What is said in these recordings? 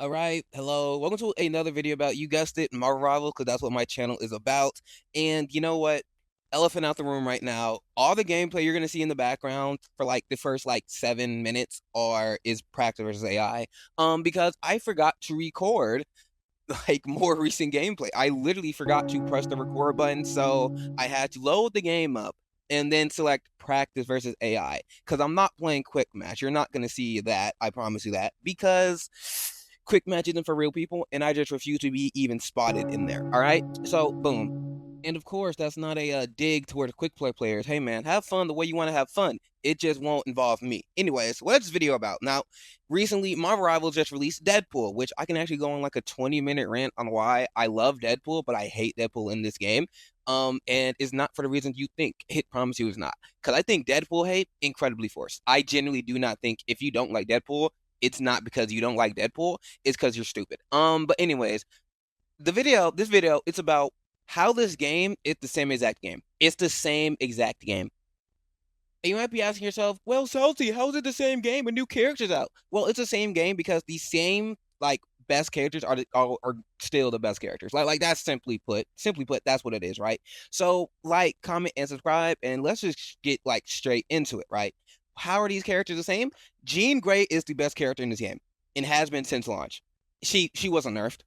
All right, hello. Welcome to another video about, you guessed it, Marvel Rivals, because that's what my channel is about. And you know what? Elephant out the room right now. All the gameplay you're gonna see in the background for like the first like 7 minutes is practice versus AI. Because I forgot to record like more recent gameplay. I literally forgot to press the record button, so I had to load the game up and then select practice versus AI because I'm not playing quick match. You're not going to see that, I promise you that, because quick match isn't for real people, and I just refuse to be even spotted in there. All right, so boom. And of course, that's not a dig toward quick play players. Hey man, have fun the way you want to have fun. It just won't involve me. Anyways, what's this video about? Now, recently, Marvel Rivals just released Deadpool, which I can actually go on like a 20-minute rant on why I love Deadpool, but I hate Deadpool in this game. And it's not for the reasons you think. I promise you it's not. Because I think Deadpool hate incredibly forced. I genuinely do not think if you don't like Deadpool, it's not because you don't like Deadpool, it's because you're stupid. But anyways, this video, it's about how this game is the same exact game. It's the same exact game. And you might be asking yourself, well, Salty, how is it the same game with new characters out? Well, it's the same game because the same like best characters are still the best characters. Like that's simply put, that's what it is, right? So like, comment, and subscribe, and let's just get like straight into it, right? How are these characters the same? Jean Grey is the best character in this game and has been since launch. She wasn't nerfed.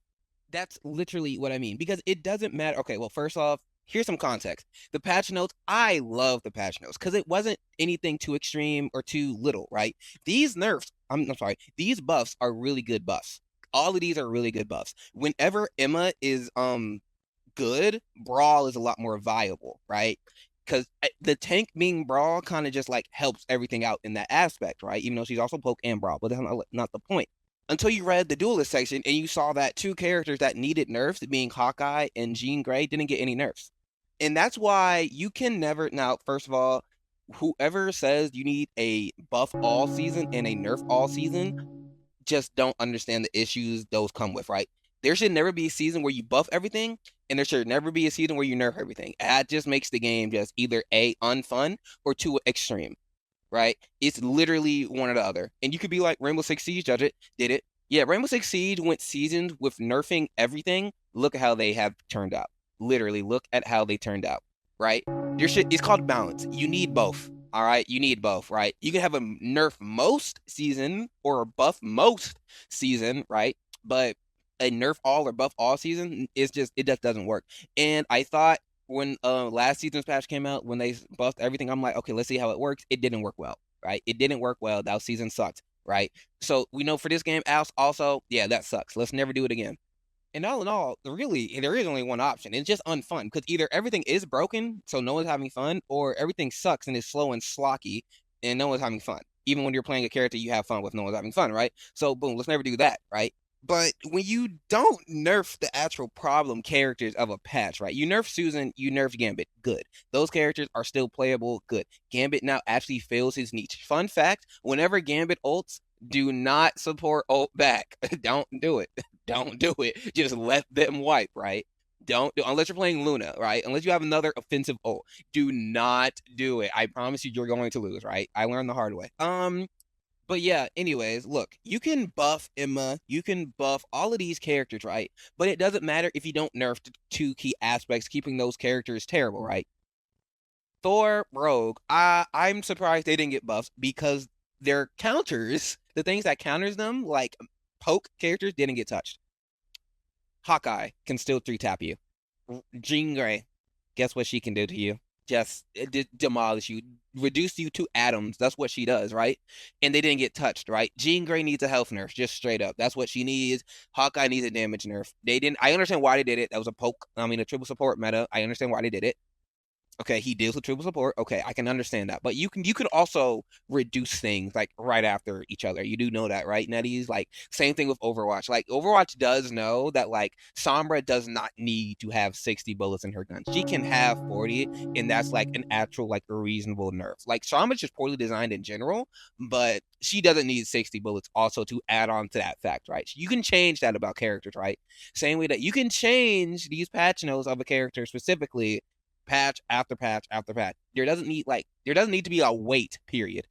That's literally what I mean, because it doesn't matter. Okay, well, first off, here's some context. The patch notes, I love the patch notes because it wasn't anything too extreme or too little, right? These nerfs, I'm sorry, these buffs are really good buffs. All of these are really good buffs. Whenever Emma is good, Brawl is a lot more viable, right? Because the tank being Brawl kind of just like helps everything out in that aspect, right? Even though she's also poke and Brawl, but that's not the point until you read the duelist section and you saw that two characters that needed nerfs, being Hawkeye and Jean Grey, didn't get any nerfs. And that's why you can never, now, first of all, whoever says you need a buff all season and a nerf all season just don't understand the issues those come with, right? There should never be a season where you buff everything, and there should never be a season where you nerf everything. That just makes the game just either A, unfun, or two, extreme, right? It's literally one or the other. And you could be like, Rainbow Six Siege judge it, did it. Yeah, Rainbow Six Siege went seasons with nerfing everything. Look at how they have turned out. Literally, look at how they turned out, right? Your shit is called balance. You need both. All right, you need both, right? You can have a nerf most season or a buff most season, right? But a nerf all or buff all season is just, it just doesn't work. And I thought when last season's patch came out, when they buffed everything, I'm like, okay, let's see how it works. It didn't work well, right? It didn't work well. That season sucked, right? So we know for this game, also, yeah, that sucks. Let's never do it again. And all in all, really, there is only one option. It's just unfun because either everything is broken, so no one's having fun, or everything sucks and is slow and slocky, and no one's having fun. Even when you're playing a character you have fun with, no one's having fun, right? So boom, let's never do that, right? But when you don't nerf the actual problem characters of a patch, right? You nerf Susan, you nerf Gambit, good. Those characters are still playable, good. Gambit now actually fills his niche. Fun fact, whenever Gambit ults, do not support ult back. Don't do it. Don't do it. Just let them wipe, right? Don't do, unless you're playing Luna, right? Unless you have another offensive ult. Do not do it. I promise you you're going to lose, right? I learned the hard way. But yeah, anyways, look, you can buff Emma, you can buff all of these characters, right? But it doesn't matter if you don't nerf the two key aspects, keeping those characters terrible, right? Thor, Rogue, I'm surprised they didn't get buffs because their counters, the things that counters them, like poke characters, didn't get touched. Hawkeye can still three tap you. Jean Grey, guess what she can do to you? Just demolish you, reduce you to atoms. That's what she does, right? And they didn't get touched, right? Jean Grey needs a health nerf, just straight up. That's what she needs. Hawkeye needs a damage nerf. They didn't. I understand why they did it. That was a poke. I mean, a triple support meta. I understand why they did it. Okay, he deals with triple support. Okay, I can understand that. But you can also reduce things like right after each other. You do know that, right? Nettie's like same thing with Overwatch. Like Overwatch does know that like Sombra does not need to have 60 bullets in her gun. She can have 40, and that's like an actual like a reasonable nerf. Like Sombra's just poorly designed in general, but she doesn't need 60 bullets also to add on to that fact, right? So you can change that about characters, right? Same way that you can change these patch notes of a character specifically patch after patch after patch. There doesn't need to be a wait period.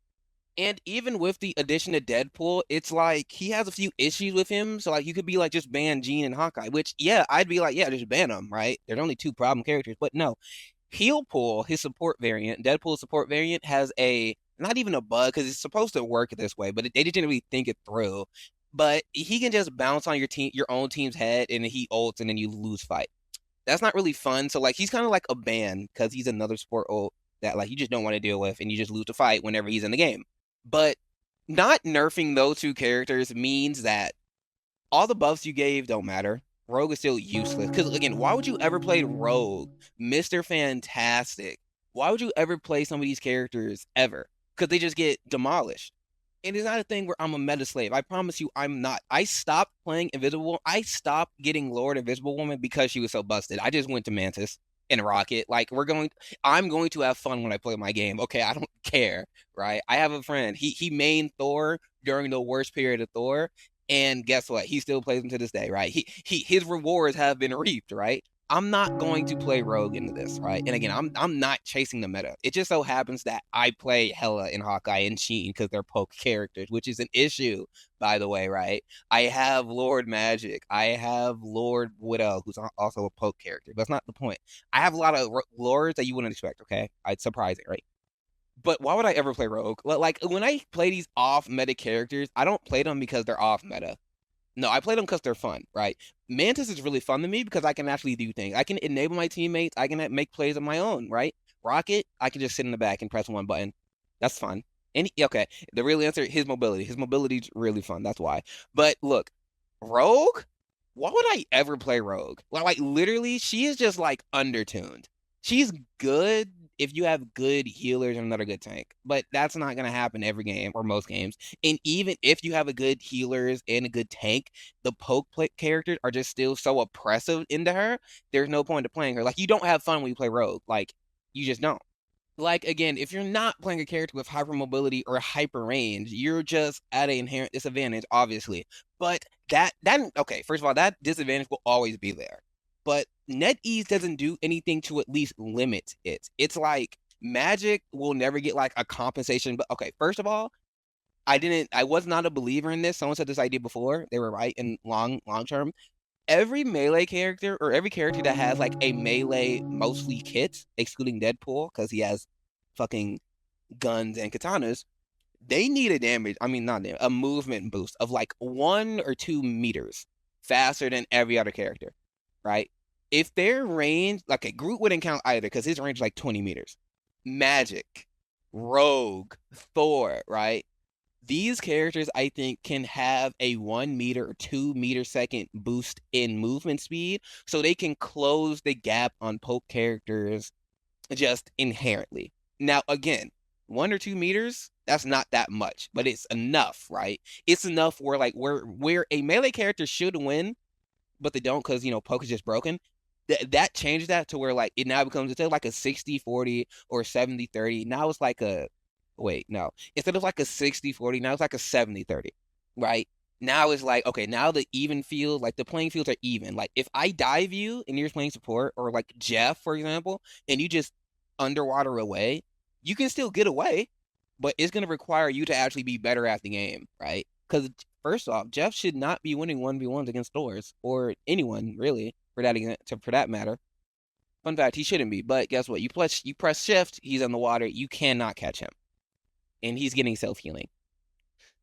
And even with the addition of Deadpool, it's like he has a few issues with him. So like you could be like just ban Jean and Hawkeye, which yeah, I'd be like, yeah, just ban them, right? There's only two problem characters. But no, Heelpool, his support variant, Deadpool's support variant has a not even a bug because it's supposed to work this way, but they didn't really think it through. But he can just bounce on your own team's head, and he ults, and then you lose fight. That's not really fun. So like he's kind of like a ban because he's another support ult that like you just don't want to deal with, and you just lose the fight whenever he's in the game. But not nerfing those two characters means that all the buffs you gave don't matter. Rogue is still useless. Because again, why would you ever play Rogue, Mr. Fantastic? Why would you ever play some of these characters ever? Because they just get demolished. And it's not a thing where I'm a meta slave. I promise you, I'm not. I stopped playing Invisible Woman. I stopped getting Lord Invisible Woman because she was so busted. I just went to Mantis and Rocket. Like I'm going to have fun when I play my game. Okay, I don't care, right? I have a friend. He mained Thor during the worst period of Thor, and guess what? He still plays him to this day, right? His rewards have been reaped, right? I'm not going to play Rogue into this, right? And again, I'm not chasing the meta. It just so happens that I play Hela and Hawkeye and Sheen because they're poke characters, which is an issue, by the way, right? I have Lord Magic. I have Lord Widow, who's also a poke character. But that's not the point. I have a lot of lords that you wouldn't expect, okay? It's surprising, right? But why would I ever play Rogue? Like when I play these off meta characters, I don't play them because they're off meta. No, I play them because they're fun, right? Mantis is really fun to me because I can actually do things. I can enable my teammates. I can make plays of my own, right? Rocket, I can just sit in the back and press one button. That's fun. And okay, the real answer, his mobility. His mobility's really fun. That's why. But look, Rogue, why would I ever play Rogue? Like literally, she is just like undertuned. She's good if you have good healers and another good tank, but that's not gonna happen every game or most games. And even if you have a good healers and a good tank, the poke play characters are just still so oppressive into her. There's no point to playing her. Like you don't have fun when you play Rogue. Like you just don't. Like again, if you're not playing a character with hyper mobility or hyper range, you're just at an inherent disadvantage, obviously. But that okay, first of all, that disadvantage will always be there. But NetEase doesn't do anything to at least limit it. It's like Magic will never get like a compensation. But okay, first of all, I was not a believer in this. Someone said this idea before. They were right in long term. Every melee character or every character that has like a melee mostly kit, excluding Deadpool, because he has fucking guns and katanas, they need a damage. I mean, not damage, a movement boost of like 1 or 2 meters faster than every other character, right? If their range, like a Groot wouldn't count either because his range is like 20 meters. Magic, Rogue, Thor, right? These characters, I think, can have a 1 meter or 2 meter second boost in movement speed, so they can close the gap on poke characters just inherently. Now, again, 1 or 2 meters, that's not that much, but it's enough, right? It's enough where like where a melee character should win, but they don't because poke is just broken. That changed that to where like it now becomes instead of like a 60-40 or 70-30, now it's like a wait, no. Instead of like a 60-40, now it's like a 70-30, right? Now it's like, okay, now the even field, like the playing fields are even. Like if I dive you and you're playing support, or like Jeff, for example, and you just underwater away, you can still get away, but it's going to require you to actually be better at the game, right? Because first off, Jeff should not be winning 1v1s against Doors or anyone really for that matter. Fun fact, he shouldn't be. But guess what? You press shift, he's on the water. You cannot catch him, and he's getting self healing.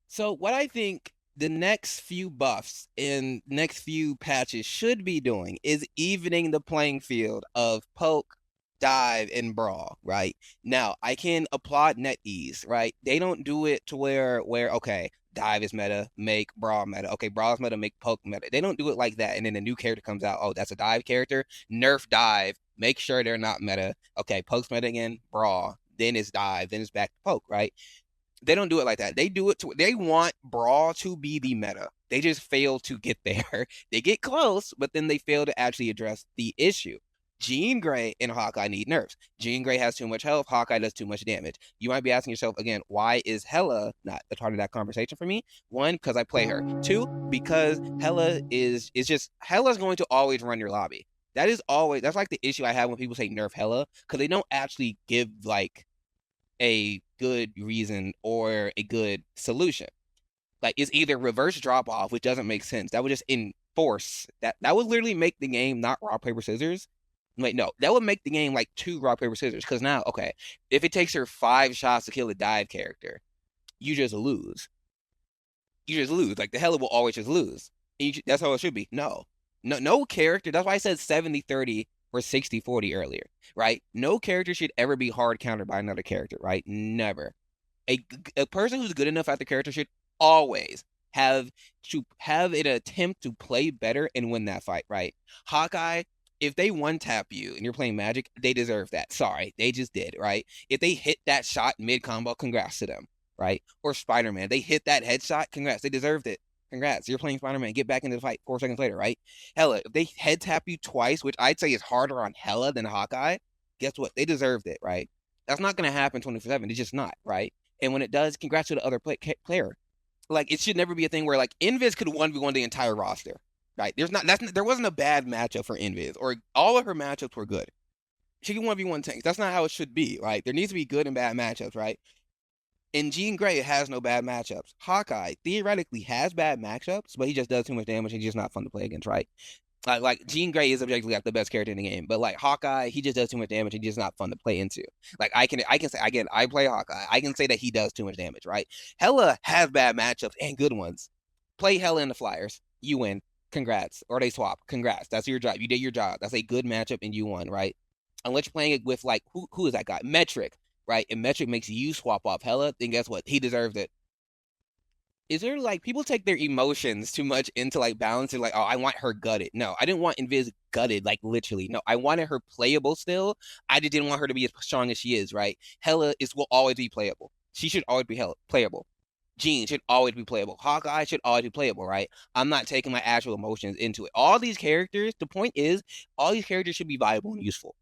So what I think the next few buffs and next few patches should be doing is evening the playing field of poke, dive, and brawl, right? Now, I can applaud NetEase, right? They don't do it to where okay, dive is meta, make brawl meta. Okay, brawl is meta, make poke meta. They don't do it like that. And then a new character comes out. Oh, that's a dive character. Nerf dive. Make sure they're not meta. Okay, poke's meta again, brawl. Then it's dive. Then it's back to poke, right? They don't do it like that. They want brawl to be the meta. They just fail to get there. They get close, but then they fail to actually address the issue. Jean Grey and Hawkeye need nerfs. Jean Grey has too much health. Hawkeye does too much damage. You might be asking yourself again, why is Hela not a part of that conversation for me? One, because I play her. Two, because Hela is just Hela's going to always run your lobby. That's like the issue I have when people say nerf Hela, because they don't actually give like a good reason or a good solution. Like it's either reverse drop off, which doesn't make sense. That would just enforce that would literally make the game not rock paper scissors. Wait, no, that would make the game like two rock paper scissors. Because now, okay, if it takes her 5 shots to kill a dive character, you just lose. You just lose. Like the hell will always just lose. That's how it should be. No, no character. That's why I said 70-30 or 60-40 earlier, right? No character should ever be hard countered by another character, right? Never. A person who's good enough at the character should always have have an attempt to play better and win that fight, right? Hawkeye, if they one tap you and you're playing Magic, they deserve that. Sorry, they just did, right? If they hit that shot mid combo, congrats to them, right? Or Spider-Man, they hit that headshot, congrats, they deserved it. Congrats, you're playing Spider-Man. Get back into the fight 4 seconds later, right? Hella, if they head tap you twice, which I'd say is harder on Hella than Hawkeye, guess what? They deserved it, right? That's not going to happen 24/7. It's just not, right? And when it does, congrats to the other player. Like it should never be a thing where like Invis could 1v1 the entire roster. Right? There wasn't a bad matchup for Invis, or all of her matchups were good. She can 1v1 tanks. That's not how it should be, right? There needs to be good and bad matchups, right? And Jean Grey has no bad matchups. Hawkeye theoretically has bad matchups, but he just does too much damage and he's just not fun to play against, right? Like Jean Grey is objectively like the best character in the game, but like Hawkeye, he just does too much damage and he's just not fun to play into. Like I can say again, I play Hawkeye. I can say that he does too much damage, right? Hella has bad matchups and good ones. Play Hella in the Flyers, you win. Congrats. Or they swap. Congrats. That's your job. You did your job. That's a good matchup and you won, right? Unless you're playing it with like who is that guy? Metric, right? And Metric makes you swap off Hella, then guess what? He deserves it. Is there like people take their emotions too much into like balancing like, oh, I want her gutted. No, I didn't want Invis gutted, like literally. No, I wanted her playable still. I just didn't want her to be as strong as she is, right? Hella will always be playable. She should always be playable. Jean should always be playable. Hawkeye should always be playable, right? I'm not taking my actual emotions into it. All these characters, the point is, all these characters should be viable and useful.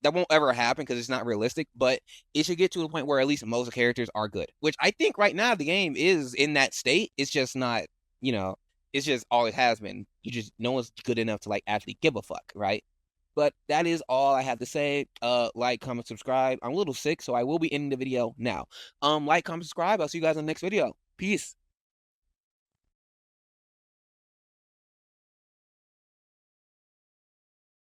That won't ever happen because it's not realistic, but it should get to a point where at least most characters are good, which I think right now the game is in that state. It's just not, it's just always has been. No one's good enough to like actually give a fuck, right? But that is all I have to say. Like, comment, subscribe. I'm a little sick, so I will be ending the video now. Like, comment, subscribe. I'll see you guys in the next video. Peace.